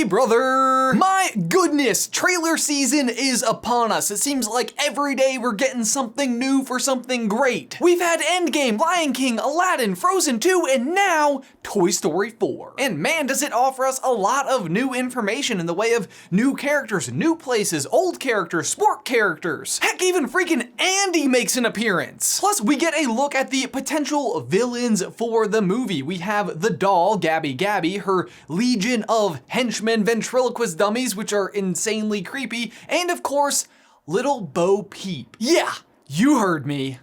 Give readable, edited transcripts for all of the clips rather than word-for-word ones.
Hey brother! My goodness, trailer season is upon us. It seems like every day we're getting something new for something great. We've had Endgame, Lion King, Aladdin, Frozen 2, and now Toy Story 4. And man, does it offer us a lot of new information in the way of new characters, new places, old characters, sport characters. Heck, even freaking Andy makes an appearance. Plus, we get a look at the potential villains for the movie. We have the doll, Gabby Gabby, her legion of henchmen ventriloquist dummies, which are insanely creepy, and of course, little Bo Peep. Yeah, you heard me.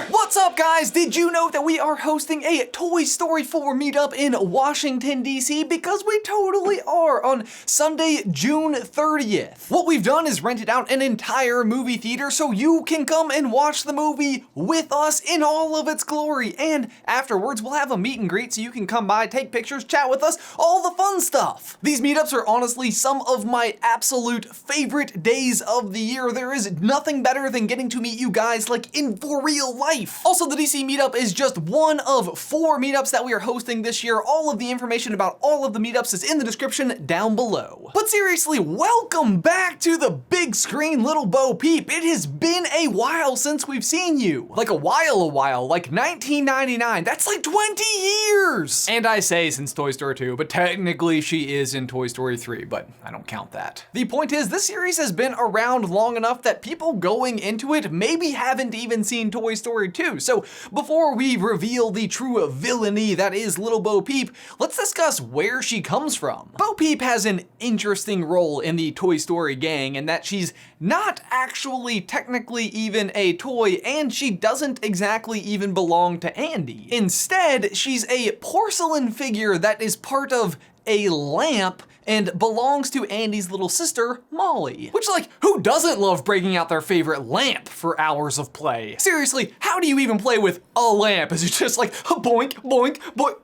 What's up, guys? Did you know that we are hosting a Toy Story 4 meetup in Washington, D.C.? Because we totally are on Sunday, June 30th. What we've done is rented out an entire movie theater so you can come and watch the movie with us in all of its glory. And afterwards, we'll have a meet and greet so you can come by, take pictures, chat with us, all the fun stuff. These meetups are honestly some of my absolute favorite days of the year. There is nothing better than getting to meet you guys like in for real life. Also, the DC meetup is just one of 4 meetups that we are hosting this year. All of the information about all of the meetups is in the description down below. But seriously, welcome back to the big screen, little Bo Peep. It has been a while since we've seen you. Like a while, like 1999. That's like 20 years! And I say since Toy Story 2, but technically she is in Toy Story 3, but I don't count that. The point is, this series has been around long enough that people going into it maybe haven't even seen Toy Story 2. So before we reveal the true villainy that is little Bo Peep, let's discuss where she comes from. Bo Peep has an interesting role in the Toy Story gang in that she's not actually technically even a toy, and she doesn't exactly even belong to Andy. Instead, she's a porcelain figure that is part of a lamp and belongs to Andy's little sister, Molly. Which, like, who doesn't love breaking out their favorite lamp for hours of play? Seriously, how do you even play with a lamp? Is it just like, boink, boink, boink?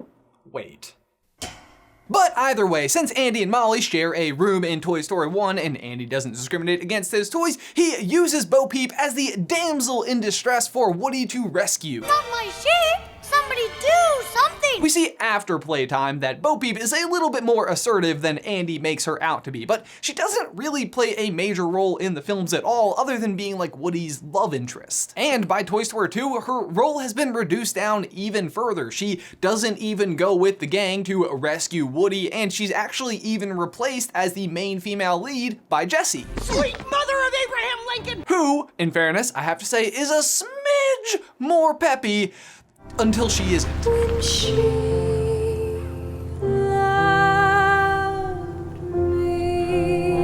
Wait. But either way, since Andy and Molly share a room in Toy Story 1 and Andy doesn't discriminate against his toys, he uses Bo Peep as the damsel in distress for Woody to rescue. Not my sheep! Somebody do something! We see after playtime that Bo Peep is a little bit more assertive than Andy makes her out to be, but she doesn't really play a major role in the films at all other than being like Woody's love interest. And by Toy Story 2, her role has been reduced down even further. She doesn't even go with the gang to rescue Woody, and she's actually even replaced as the main female lead by Jessie. Sweet mother of Abraham Lincoln! Who, in fairness, I have to say, is a smidge more peppy until she isn't. When she loved me.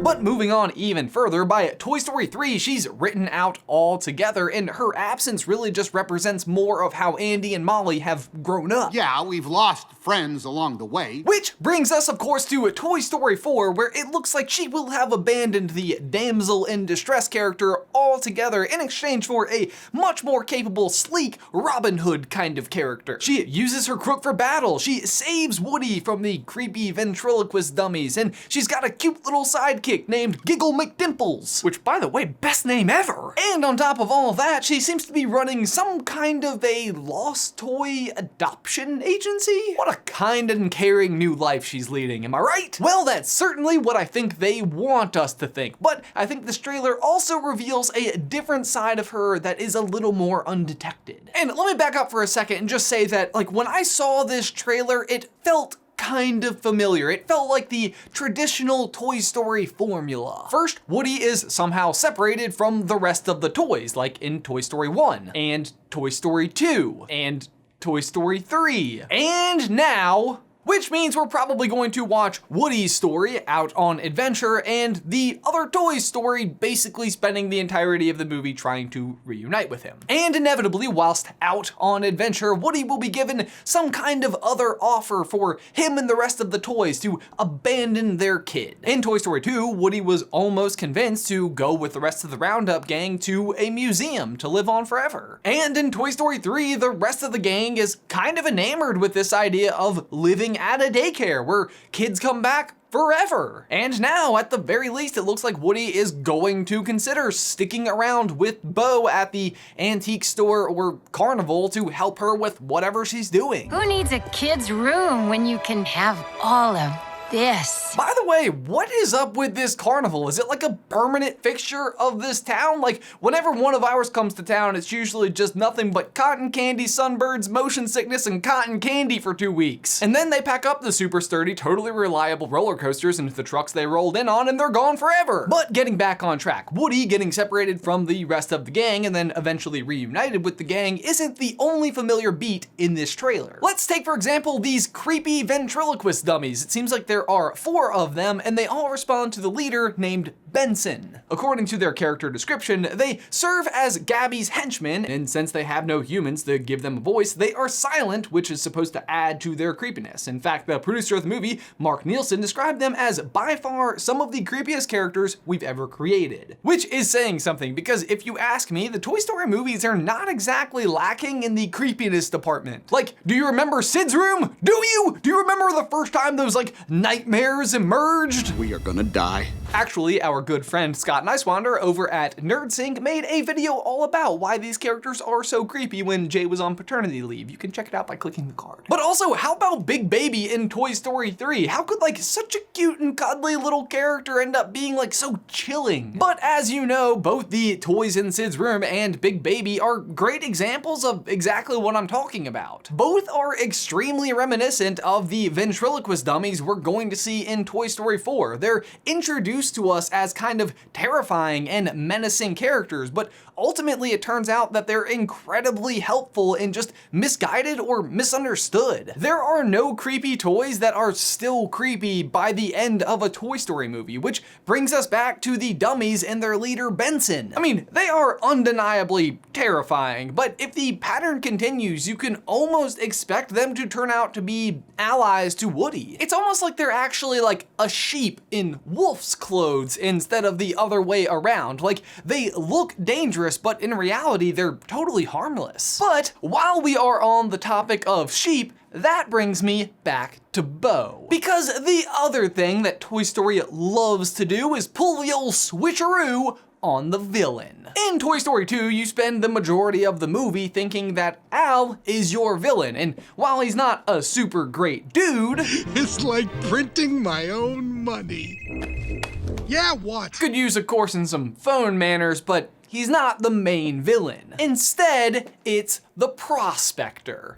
But moving on even further, by Toy Story 3, she's written out altogether, and her absence really just represents more of how Andy and Molly have grown up. Yeah, we've lost friends along the way. Which brings us, of course, to Toy Story 4, where it looks like she will have abandoned the damsel in distress character altogether in exchange for a much more capable, sleek Robin Hood kind of character. She uses her crook for battle, she saves Woody from the creepy ventriloquist dummies, and she's got a cute little sidekick named Giggle McDimples, which, by the way, best name ever. And on top of all that, she seems to be running some kind of a lost toy adoption agency. What a kind and caring new life she's leading, am I right? Well, that's certainly what I think they want us to think, but I think this trailer also reveals a different side of her that is a little more undetected. And let me back up for a second and just say that, like, when I saw this trailer, it felt kind of familiar. It felt like the traditional Toy Story formula. First, Woody is somehow separated from the rest of the toys, like in Toy Story 1, and Toy Story 2, and Toy Story 3, and now, which means we're probably going to watch Woody's story out on adventure and the other toy's story basically spending the entirety of the movie trying to reunite with him. And inevitably, whilst out on adventure, Woody will be given some kind of other offer for him and the rest of the toys to abandon their kid. In Toy Story 2, Woody was almost convinced to go with the rest of the Roundup gang to a museum to live on forever. And in Toy Story 3, the rest of the gang is kind of enamored with this idea of living at a daycare where kids come back forever. And now, at the very least, it looks like Woody is going to consider sticking around with Bo at the antique store or carnival to help her with whatever she's doing. Who needs a kid's room when you can have all of this? By the way, what is up with this carnival? Is it like a permanent fixture of this town? Like, whenever one of ours comes to town, it's usually just nothing but cotton candy, sunbirds, motion sickness, and cotton candy for 2 weeks. And then they pack up the super sturdy, totally reliable roller coasters into the trucks they rolled in on, and they're gone forever. But getting back on track, Woody getting separated from the rest of the gang and then eventually reunited with the gang isn't the only familiar beat in this trailer. Let's take, for example, these creepy ventriloquist dummies. It seems like there are 4 of them, and they all respond to the leader named Benson. According to their character description, they serve as Gabby's henchmen, and since they have no humans to give them a voice, they are silent, which is supposed to add to their creepiness. In fact, the producer of the movie, Mark Nielsen, described them as by far some of the creepiest characters we've ever created. Which is saying something, because if you ask me, the Toy Story movies are not exactly lacking in the creepiness department. Like, do you remember Sid's room? Do you? Do you remember the first time those like nightmares emerged? We are gonna die. Actually, our good friend Scott Nicewander over at NerdSync made a video all about why these characters are so creepy when Jay was on paternity leave. You can check it out by clicking the card. But also, how about Big Baby in Toy Story 3? How could like such a cute and cuddly little character end up being like so chilling? But as you know, both the toys in Sid's room and Big Baby are great examples of exactly what I'm talking about. Both are extremely reminiscent of the ventriloquist dummies we're going to see in Toy Story 4. They're introduced to us as kind of terrifying and menacing characters, but ultimately it turns out that they're incredibly helpful and just misguided or misunderstood. There are no creepy toys that are still creepy by the end of a Toy Story movie, which brings us back to the dummies and their leader Benson. I mean, they are undeniably terrifying, but if the pattern continues, you can almost expect them to turn out to be allies to Woody. It's almost like they're actually like a sheep in wolf's clothes instead of the other way around. Like, they look dangerous, but in reality, they're totally harmless. But while we are on the topic of sheep, that brings me back to Bo. Because the other thing that Toy Story loves to do is pull the old switcheroo on the villain. In Toy Story 2, you spend the majority of the movie thinking that Al is your villain, and while he's not a super great dude, It's like printing my own money. Yeah, what? could use a course in some phone manners, but he's not the main villain. Instead, it's the Prospector,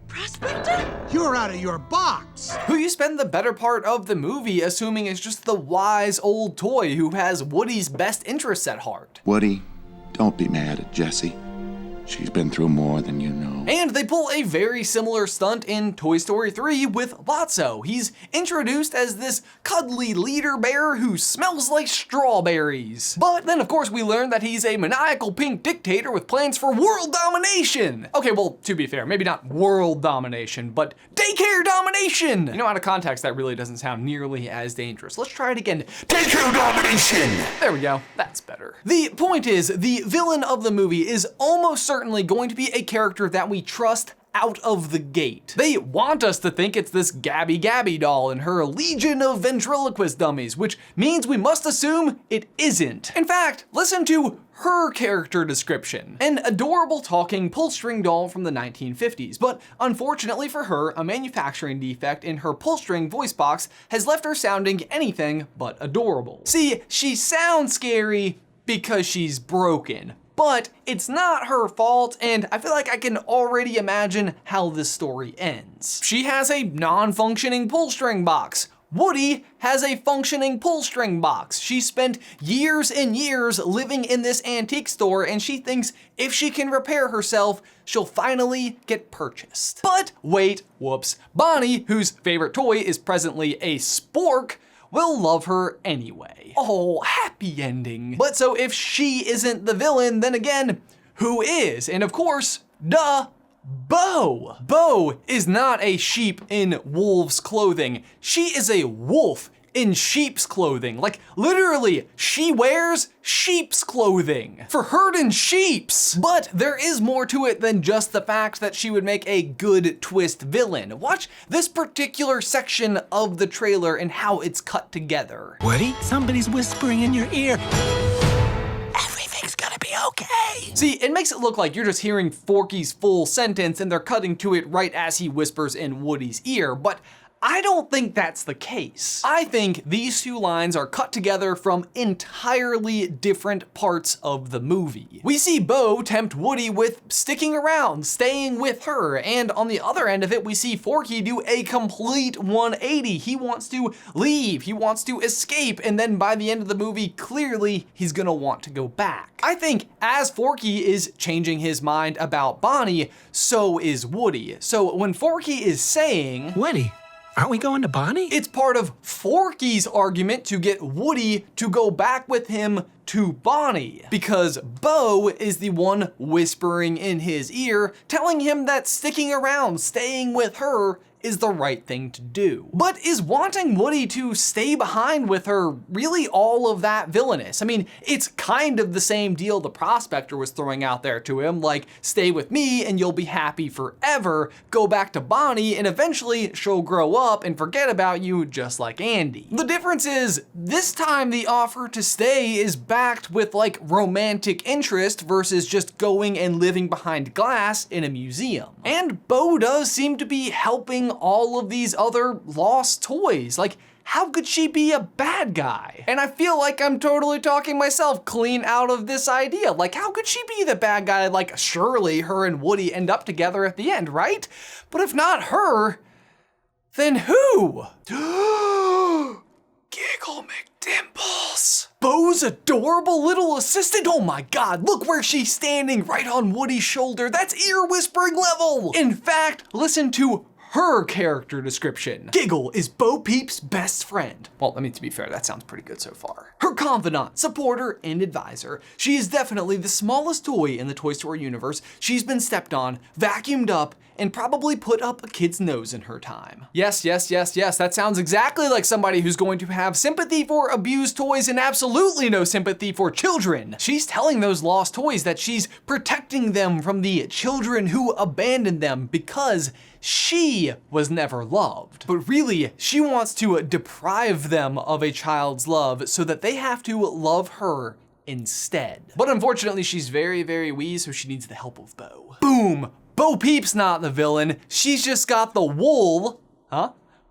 Prospector? You're out of your box. who you spend the better part of the movie assuming is just the wise old toy who has Woody's best interests at heart. Woody, don't be mad at Jessie. She's been through more than you know. And they pull a very similar stunt in Toy Story 3 with Lotso. He's introduced as this cuddly leader bear who smells like strawberries. But then of course we learn that he's a maniacal pink dictator with plans for world domination. Okay, well, to be fair, maybe not world domination, but daycare domination. You know, out of context, that really doesn't sound nearly as dangerous. Let's try it again. Daycare domination. There we go, that's better. The point is, the villain of the movie is almost certainly going to be a character that we trust out of the gate. They want us to think it's this Gabby doll and her legion of ventriloquist dummies, which means we must assume it isn't. In fact, listen to her character description. An adorable talking pull-string doll from the 1950s, but unfortunately for her, a manufacturing defect in her pull-string voice box has left her sounding anything but adorable. See, she sounds scary because she's broken. But it's not her fault, and I feel like I can already imagine how this story ends. She has a non-functioning pull-string box. Woody has a functioning pull-string box. She spent years and years living in this antique store, and she thinks if she can repair herself, she'll finally get purchased. But wait, whoops. Bonnie, whose favorite toy is presently a spork, will love her anyway. Oh, happy ending. But so if she isn't the villain, then again, who is? And of course, duh, Bo. Bo is not a sheep in wolf's clothing. She is a wolf in sheep's clothing. Like, literally, she wears sheep's clothing for herding sheeps. But there is more to it than just the fact that she would make a good twist villain. Watch this particular section of the trailer and how it's cut together. Woody, somebody's whispering in your ear. Everything's gonna be okay. See, it makes it look like you're just hearing Forky's full sentence and they're cutting to it right as he whispers in Woody's ear, but I don't think that's the case. I think these two lines are cut together from entirely different parts of the movie. We see Bo tempt Woody with sticking around, staying with her, and on the other end of it, we see Forky do a complete 180. He wants to leave, he wants to escape, and then by the end of the movie, clearly he's gonna want to go back. I think as Forky is changing his mind about Bonnie, so is Woody. So when Forky is saying, Woody, aren't we going to Bonnie? it's part of Forky's argument to get Woody to go back with him to Bonnie, because Bo is the one whispering in his ear, telling him that sticking around, staying with her, is the right thing to do. But is wanting Woody to stay behind with her really all of that villainous? I mean, it's kind of the same deal the Prospector was throwing out there to him, like, stay with me and you'll be happy forever, go back to Bonnie and eventually she'll grow up and forget about you just like Andy. The difference is, this time the offer to stay is backed with like romantic interest versus just going and living behind glass in a museum. And Bo does seem to be helping all of these other lost toys. Like, how could she be a bad guy? And I feel like I'm totally talking myself clean out of this idea. Like, how could she be the bad guy? Like, surely her and Woody end up together at the end, right? But if not her, then who? Giggle McDimples. Bo's adorable little assistant. Oh my God, look where she's standing, right on Woody's shoulder. That's ear whispering level. In fact, listen to her character description. Giggle is Bo Peep's best friend. Well, I mean, to be fair, that sounds pretty good so far. Her confidant, supporter, and advisor. She is definitely the smallest toy in the Toy Story universe. She's been stepped on, vacuumed up, and probably put up a kid's nose in her time. Yes, yes, yes, yes, that sounds exactly like somebody who's going to have sympathy for abused toys and absolutely no sympathy for children. She's telling those lost toys that she's protecting them from the children who abandoned them because she was never loved. But really, she wants to deprive them of a child's love so that they have to love her instead. But unfortunately, she's very, very wee, so she needs the help of Bo. Boom! Bo Peep's not the villain, she's just got the wool,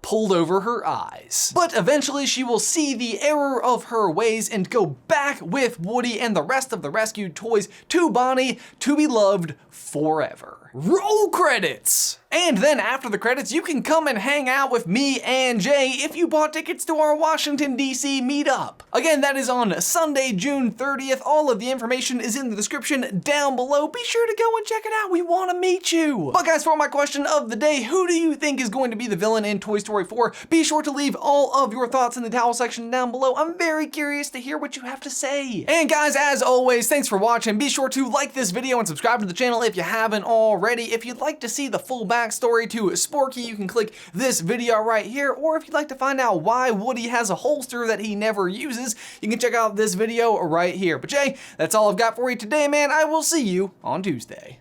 pulled over her eyes. But eventually she will see the error of her ways and go back with Woody and the rest of the rescued toys to Bonnie to be loved forever. Roll credits! And then after the credits, you can come and hang out with me and Jay if you bought tickets to our Washington, D.C. meetup. Again, that is on Sunday, June 30th. All of the information is in the description down below. Be sure to go and check it out. We want to meet you. But guys, for my question of the day, who do you think is going to be the villain in Toy Story 4? Be sure to leave all of your thoughts in the towel section down below. I'm very curious to hear what you have to say. And guys, as always, thanks for watching. Be sure to like this video and subscribe to the channel if you haven't already. If you'd like to see the full backstory to Sporky, you can click this video right here, or if you'd like to find out why Woody has a holster that he never uses, you can check out this video right here. But Jay, that's all I've got for you today, man. I will see you on Tuesday.